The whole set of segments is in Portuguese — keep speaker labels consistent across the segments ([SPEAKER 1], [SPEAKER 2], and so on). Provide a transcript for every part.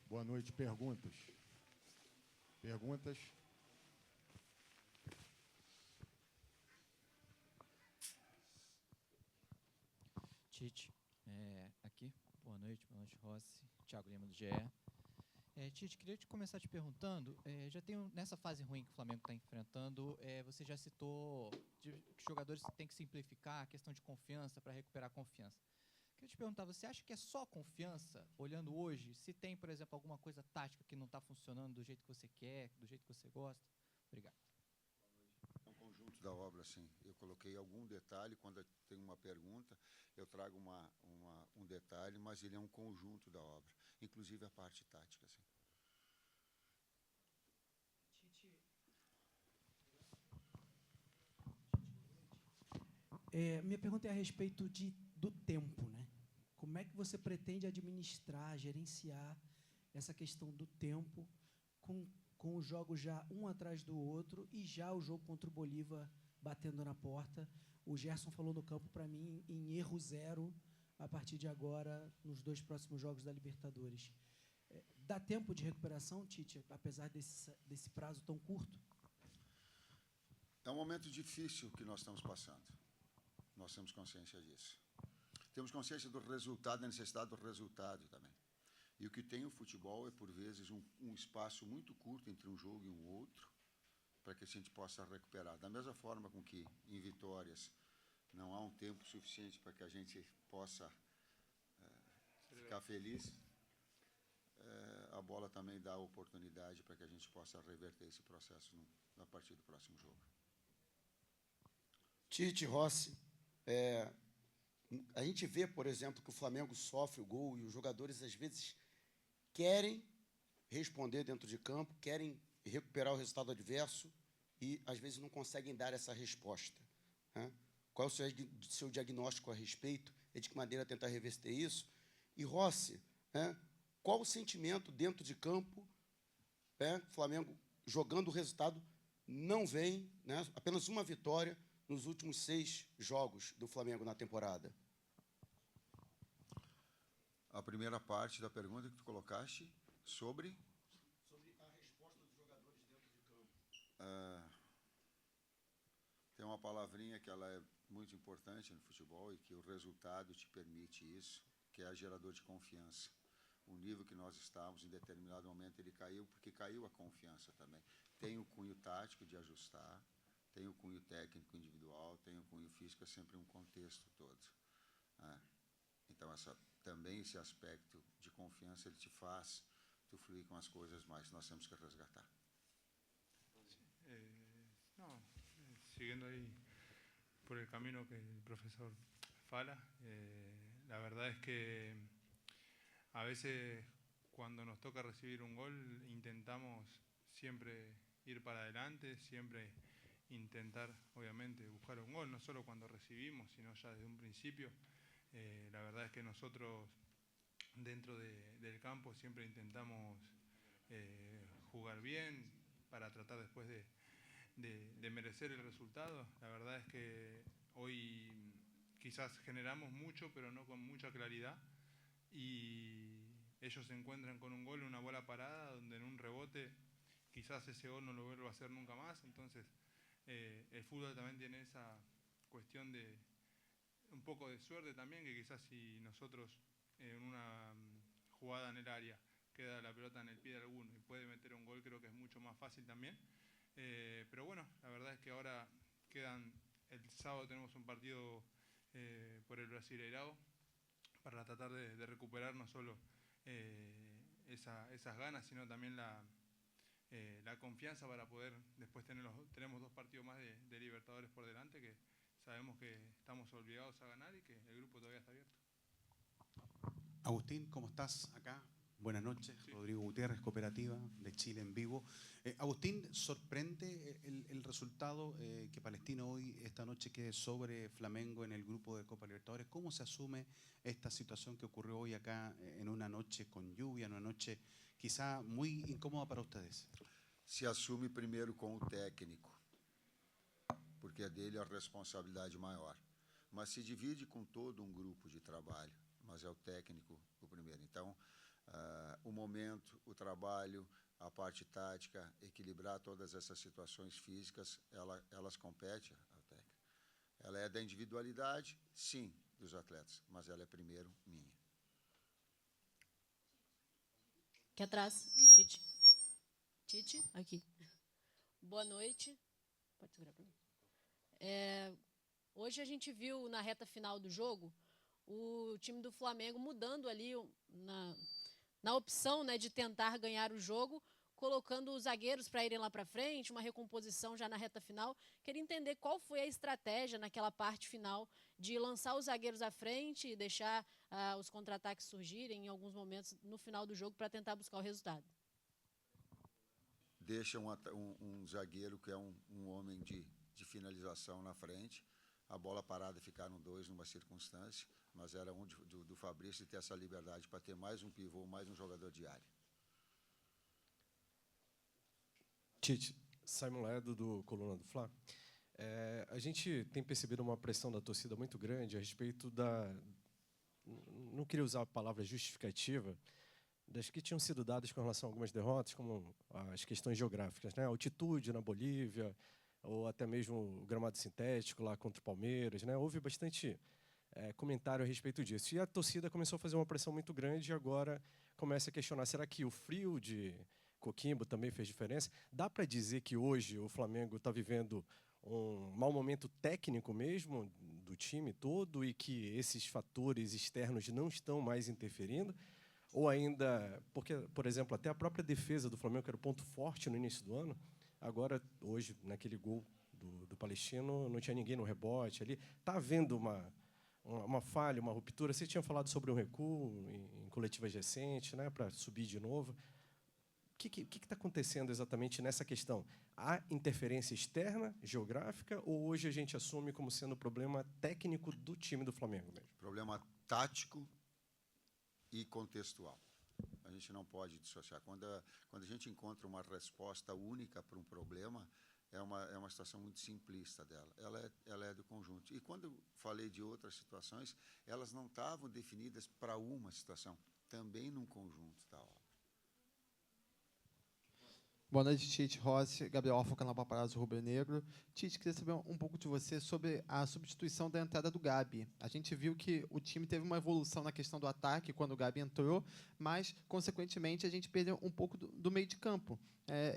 [SPEAKER 1] Boa noite. Perguntas? Perguntas?
[SPEAKER 2] Tite, aqui. Boa noite, Rossi. Thiago Lima, do GE. Tite, queria começar te perguntando, já tem nessa fase ruim que o Flamengo está enfrentando, você já citou que os jogadores têm que simplificar a questão de confiança para recuperar a confiança. Queria te perguntar, você acha que é só confiança, olhando hoje, se tem, por exemplo, alguma coisa tática que não está funcionando do jeito que você quer, do jeito que você gosta? Obrigado.
[SPEAKER 3] É um conjunto da obra, sim. Eu coloquei algum detalhe, quando tem uma pergunta, eu trago um detalhe, mas ele é um conjunto da obra, inclusive a parte tática, sim.
[SPEAKER 4] Minha pergunta é a respeito do tempo, né? Como é que você pretende administrar, gerenciar essa questão do tempo com os jogos já um atrás do outro e já o jogo contra o Bolívar batendo na porta? O Gerson falou no campo para mim em erro zero a partir de agora nos 2 próximos jogos da Libertadores. Dá tempo de recuperação, Tite, apesar desse prazo tão curto?
[SPEAKER 3] É um momento difícil que nós estamos passando. Nós temos consciência disso. Temos consciência do resultado, da necessidade do resultado também. E o que tem o futebol é, por vezes, um espaço muito curto entre um jogo e um outro, para que a gente possa recuperar. Da mesma forma com que, em vitórias, não há um tempo suficiente para que a gente possa ficar feliz, a bola também dá a oportunidade para que a gente possa reverter esse processo a partir do próximo jogo.
[SPEAKER 5] Tite, Rossi, a gente vê, por exemplo, que o Flamengo sofre o gol e os jogadores, às vezes, querem responder dentro de campo, querem recuperar o resultado adverso e, às vezes, não conseguem dar essa resposta, né? Qual é o seu diagnóstico a respeito? E de que maneira tentar reverter isso? E, Rossi, qual o sentimento dentro de campo? O Flamengo jogando o resultado não vem, né? Apenas uma vitória nos últimos 6 jogos do Flamengo na temporada.
[SPEAKER 3] A primeira parte da pergunta que tu colocaste sobre
[SPEAKER 5] a resposta dos jogadores dentro de campo.
[SPEAKER 3] Tem uma palavrinha que ela é muito importante no futebol e que o resultado te permite isso, que é gerador de confiança. O nível que nós estávamos, em determinado momento, ele caiu, porque caiu a confiança também. Tem o cunho tático de ajustar, tem o cunho técnico individual, tem o cunho físico, é sempre um contexto todo. Então, também esse aspecto de confiança, ele te faz tu fluir com as coisas mais. Nós temos que resgatar.
[SPEAKER 6] Siguiendo ahí por el camino que el profesor fala, la verdad es que a veces cuando nos toca recibir un gol intentamos siempre ir para adelante, siempre intentar obviamente buscar un gol, no solo cuando recibimos, sino ya desde un principio. La verdad es que nosotros dentro del campo siempre intentamos jugar bien para tratar después de merecer el resultado. La verdad es que hoy quizás generamos mucho, pero no con mucha claridad, y ellos se encuentran con un gol, una bola parada, donde en un rebote quizás ese gol no lo vuelva a hacer nunca más. Entonces el fútbol también tiene esa cuestión de un poco de suerte también, que quizás si nosotros en una jugada en el área queda la pelota en el pie de alguno y puede meter un gol, creo que es mucho más fácil también. Pero bueno, la verdad es que ahora el sábado tenemos un partido por el Brasileirao para tratar de recuperar no solo esas ganas, sino también la confianza para poder después tenemos 2 partidos más de Libertadores por delante, que sabemos que estamos obligados a ganar y que el grupo todavía está abierto.
[SPEAKER 7] Agustín, ¿cómo estás? Acá. Buenas noches, sí. Rodrigo Gutiérrez, Cooperativa de Chile en vivo. Agustín, ¿sorprende el resultado que Palestino hoy, esta noche, quede sobre Flamengo en el grupo de Copa Libertadores? ¿Cómo se asume esta situación que ocurrió hoy acá en una noche con lluvia, en una noche quizá muy incómoda para ustedes?
[SPEAKER 3] Se assume primeiro com o técnico, porque é dele a responsabilidade maior. Mas se divide com todo um grupo de trabalho, mas é o técnico o primeiro. Então, o momento, o trabalho, a parte tática, equilibrar todas essas situações físicas, elas competem, a técnica. Ela é da individualidade, sim, dos atletas, mas ela é primeiro minha.
[SPEAKER 8] Aqui atrás. Tite. Tite, aqui. Boa noite. Pode segurar para mim. Hoje a gente viu na reta final do jogo o time do Flamengo mudando ali na opção, né, de tentar ganhar o jogo, colocando os zagueiros para irem lá para frente, uma recomposição já na reta final. Queria entender qual foi a estratégia naquela parte final de lançar os zagueiros à frente e deixar os contra-ataques surgirem em alguns momentos no final do jogo para tentar buscar o resultado.
[SPEAKER 3] Deixa um zagueiro que é um homem de finalização na frente, a bola parada ficaram 2 numa circunstância, mas era do Fabrício ter essa liberdade para ter mais um pivô, mais um jogador de área.
[SPEAKER 9] Tite, Simon Ledo, do Coluna do Fla. A gente tem percebido uma pressão da torcida muito grande a respeito da... Não queria usar a palavra justificativa, das que tinham sido dadas com relação a algumas derrotas, como as questões geográficas, né? A altitude na Bolívia, ou até mesmo o gramado sintético lá contra o Palmeiras, né? Houve bastante comentário a respeito disso. E a torcida começou a fazer uma pressão muito grande e agora começa a questionar, será que o frio de Coquimbo também fez diferença? Dá para dizer que hoje o Flamengo está vivendo um mau momento técnico mesmo do time todo e que esses fatores externos não estão mais interferindo? Ou ainda, porque, por exemplo, até a própria defesa do Flamengo, que era o ponto forte no início do ano, agora, hoje, naquele gol do Palestino, não tinha ninguém no rebote ali. Está havendo uma falha, uma ruptura? Você tinha falado sobre um recuo em coletivas recentes, né, para subir de novo. O que está acontecendo exatamente nessa questão? Há interferência externa, geográfica, ou hoje a gente assume como sendo problema técnico do time do Flamengo mesmo?
[SPEAKER 3] Problema tático e contextual. A gente não pode dissociar. Quando a gente encontra uma resposta única para um problema, é uma situação muito simplista dela. Ela é do conjunto. E quando eu falei de outras situações, elas não estavam definidas para uma situação, também num conjunto da obra.
[SPEAKER 10] Boa noite, Tite, Rossi, Gabriel Alfa, canal Paparazzo Rubro Negro. Tite, queria saber um pouco de você sobre a substituição da entrada do Gabi. A gente viu que o time teve uma evolução na questão do ataque quando o Gabi entrou, mas, consequentemente, a gente perdeu um pouco do meio de campo.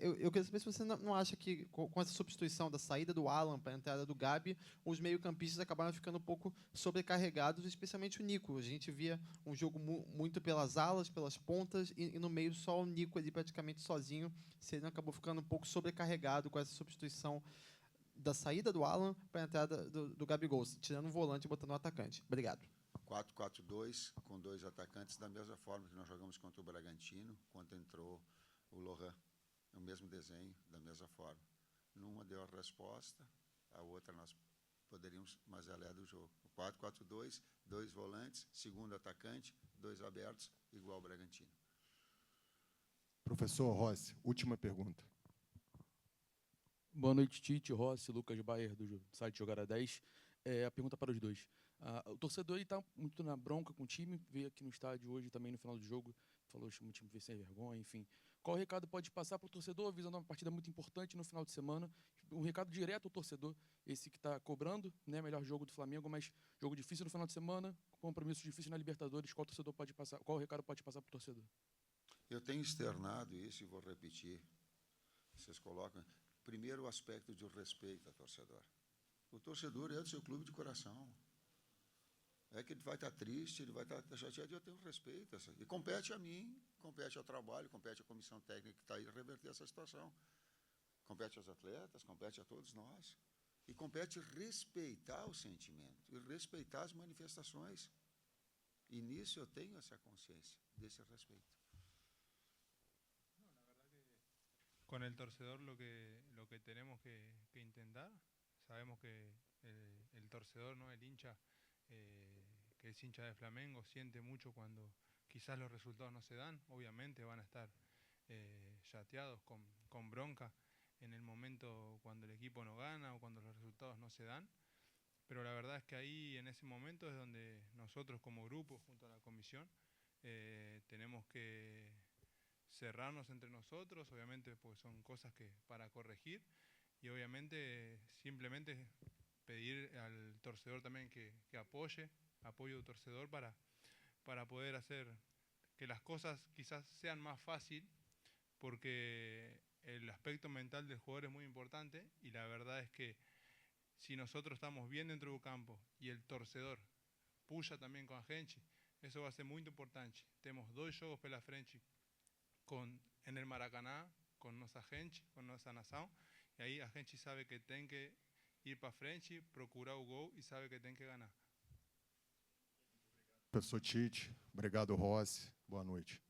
[SPEAKER 10] Eu queria saber se você não acha que, com essa substituição da saída do Alan para a entrada do Gabi, os meio-campistas acabaram ficando um pouco sobrecarregados, especialmente o Nico. A gente via um jogo muito pelas alas, pelas pontas, e no meio só o Nico ali praticamente sozinho. Se ele não acabou ficando um pouco sobrecarregado com essa substituição da saída do Alan para a entrada do Gabigol, tirando o volante e botando o atacante. Obrigado.
[SPEAKER 3] 4-4-2, com 2 atacantes, da mesma forma que nós jogamos contra o Bragantino, quando entrou o Lohan. O mesmo desenho, da mesma forma. Numa deu a resposta, a outra nós poderíamos, mas ela é do jogo. O 4-4-2, 2 volantes, segundo atacante, 2 abertos, igual ao Bragantino.
[SPEAKER 1] Professor Rossi, última pergunta.
[SPEAKER 11] Boa noite, Tite, Rossi, Lucas Bayer, do site Jogada 10. A pergunta para os dois. O torcedor está muito na bronca com o time, veio aqui no estádio hoje também no final do jogo, falou que o time veio sem vergonha, enfim. Qual recado pode passar para o torcedor, visando uma partida muito importante no final de semana? Um recado direto ao torcedor, esse que está cobrando, né, melhor jogo do Flamengo, mas jogo difícil no final de semana, compromisso difícil na Libertadores, qual recado pode passar para o torcedor?
[SPEAKER 3] Eu tenho externado isso e vou repetir. Vocês colocam, primeiro, o aspecto de respeito ao torcedor. O torcedor é do seu clube de coração. É que ele vai estar triste, ele vai estar chateado, e eu tenho respeito. E compete a mim, compete ao trabalho, compete à comissão técnica que está aí a reverter essa situação. Compete aos atletas, compete a todos nós. E compete respeitar o sentimento e respeitar as manifestações. E nisso eu tenho essa consciência desse respeito.
[SPEAKER 6] Con el torcedor lo que tenemos que intentar, sabemos que el torcedor, ¿no? El hincha, que es hincha de Flamengo, siente mucho cuando quizás los resultados no se dan. Obviamente van a estar chateados, con bronca en el momento cuando el equipo no gana o cuando los resultados no se dan. Pero la verdad es que ahí, en ese momento, es donde nosotros como grupo, junto a la comisión, tenemos que cerrarnos entre nosotros, obviamente pues son cosas que para corregir, y obviamente simplemente pedir al torcedor también que apoye del torcedor para poder hacer que las cosas quizás sean más fácil, porque el aspecto mental del jugador es muy importante, y la verdad es que si nosotros estamos bien dentro del campo y el torcedor puxa também com a gente, isso vai ser muito importante. Temos 2 jogos pela frente no Maracanã, com nossa gente, com nossa nação, e aí a gente sabe que tem que ir para frente, procurar o gol e sabe que tem que ganhar.
[SPEAKER 1] Professor Tite, obrigado, Rossi. Boa noite.